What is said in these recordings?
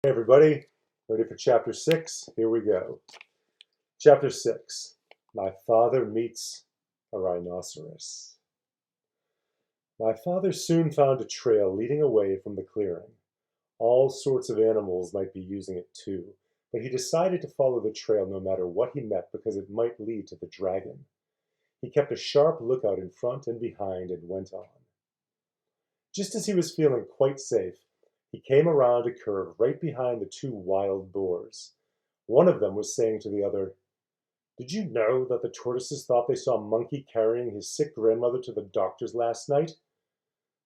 Hey everybody, ready for chapter 6? Here we go. Chapter 6. My father meets a rhinoceros. My father soon found a trail leading away from the clearing. All sorts of animals might be using it too, but he decided to follow the trail no matter what he met because it might lead to the dragon. He kept a sharp lookout in front and behind and went on. Just as he was feeling quite safe, he came around a curve right behind the two wild boars. One of them was saying to the other, "Did you know that the tortoises thought they saw Monkey carrying his sick grandmother to the doctor's last night?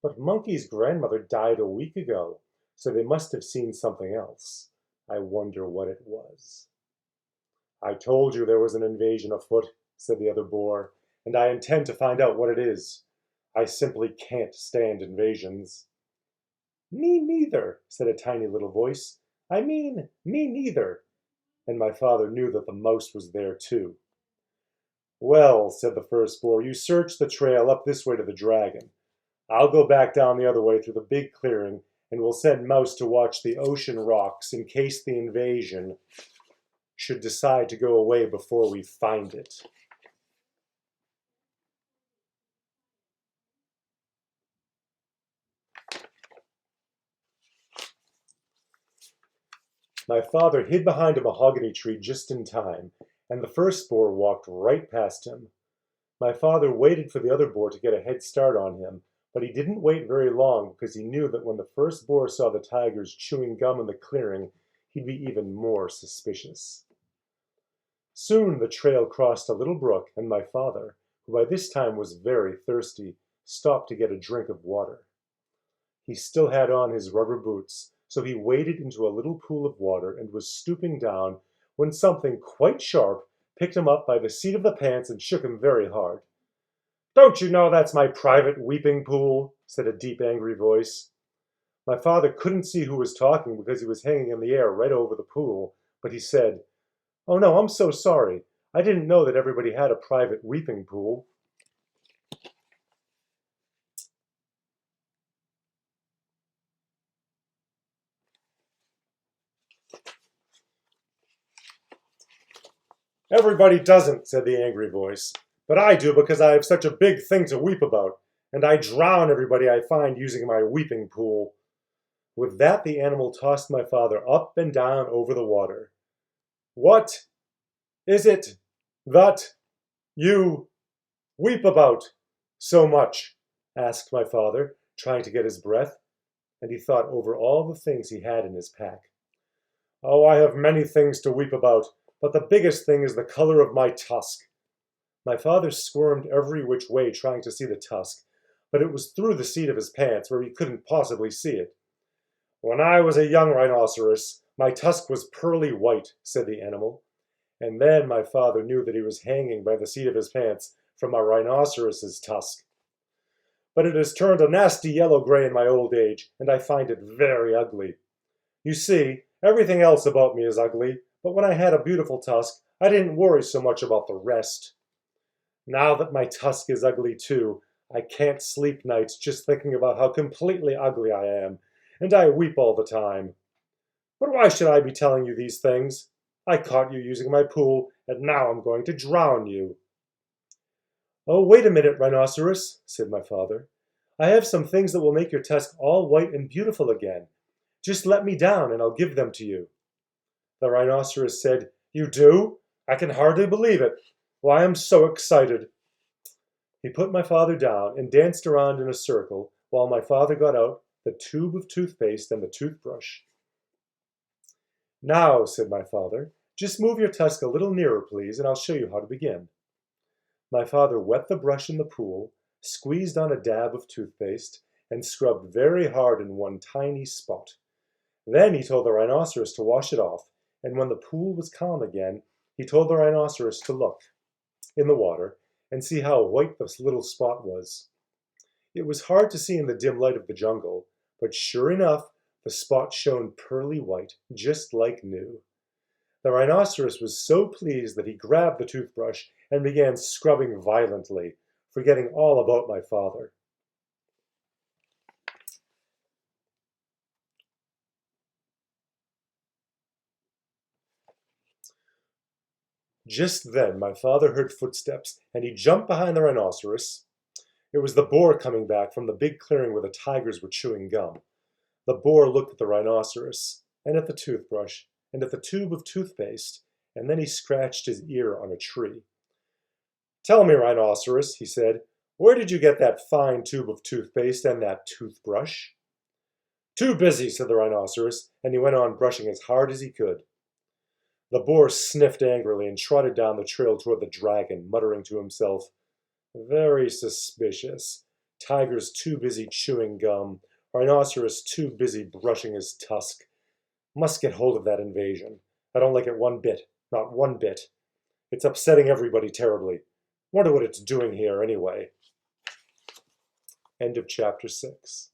But Monkey's grandmother died a week ago, so they must have seen something else. I wonder what it was." "I told you there was an invasion afoot," said the other boar, "and I intend to find out what it is. I simply can't stand invasions." "Me neither," said a tiny little voice. "I mean, me neither." And my father knew that the mouse was there too. "Well," said the first boar, "you search the trail up this way to the dragon. I'll go back down the other way through the big clearing, and we'll send Mouse to watch the ocean rocks in case the invasion should decide to go away before we find it." My father hid behind a mahogany tree just in time, and the first boar walked right past him. My father waited for the other boar to get a head start on him, but he didn't wait very long because he knew that when the first boar saw the tigers chewing gum in the clearing, he'd be even more suspicious. Soon the trail crossed a little brook, and my father, who by this time was very thirsty, stopped to get a drink of water. He still had on his rubber boots, so he waded into a little pool of water and was stooping down when something quite sharp picked him up by the seat of the pants and shook him very hard. "Don't you know that's my private weeping pool?" said a deep, angry voice. My father couldn't see who was talking because he was hanging in the air right over the pool, but he said, "Oh no, I'm so sorry. I didn't know that everybody had a private weeping pool." "Everybody doesn't," said the angry voice. "But I do because I have such a big thing to weep about, and I drown everybody I find using my weeping pool." With that, the animal tossed my father up and down over the water. "What is it that you weep about so much?" asked my father, trying to get his breath, and he thought over all the things he had in his pack. "Oh, I have many things to weep about, but the biggest thing is the color of my tusk." My father squirmed every which way trying to see the tusk, but it was through the seat of his pants where he couldn't possibly see it. "When I was a young rhinoceros, my tusk was pearly white," said the animal. And then my father knew that he was hanging by the seat of his pants from a rhinoceros's tusk. "But it has turned a nasty yellow-gray in my old age, and I find it very ugly. You see, everything else about me is ugly, but when I had a beautiful tusk, I didn't worry so much about the rest. Now that my tusk is ugly too, I can't sleep nights just thinking about how completely ugly I am, and I weep all the time. But why should I be telling you these things? I caught you using my pool, and now I'm going to drown you." "Oh, wait a minute, Rhinoceros," said my father. "I have some things that will make your tusk all white and beautiful again. Just let me down, and I'll give them to you." The Rhinoceros said, "You do? I can hardly believe it. Why, I'm so excited." He put my father down and danced around in a circle while my father got out the tube of toothpaste and the toothbrush. "Now," said my father, "just move your tusk a little nearer, please, and I'll show you how to begin." My father wet the brush in the pool, squeezed on a dab of toothpaste, and scrubbed very hard in one tiny spot. Then he told the rhinoceros to wash it off, and when the pool was calm again, he told the rhinoceros to look in the water and see how white this little spot was. It was hard to see in the dim light of the jungle, but sure enough, the spot shone pearly white, just like new. The rhinoceros was so pleased that he grabbed the toothbrush and began scrubbing violently, forgetting all about my father. Just then my father heard footsteps, and he jumped behind the rhinoceros. It was the boar coming back from the big clearing where the tigers were chewing gum. The boar looked at the rhinoceros, and at the toothbrush, and at the tube of toothpaste, and then he scratched his ear on a tree. "Tell me, rhinoceros," he said, "where did you get that fine tube of toothpaste and that toothbrush?" "Too busy," said the rhinoceros, and he went on brushing as hard as he could. The boar sniffed angrily and trotted down the trail toward the dragon, muttering to himself, "Very suspicious. Tiger's too busy chewing gum. Rhinoceros too busy brushing his tusk. Must get hold of that invasion. I don't like it one bit, not one bit. It's upsetting everybody terribly. Wonder what it's doing here anyway." End of chapter 6.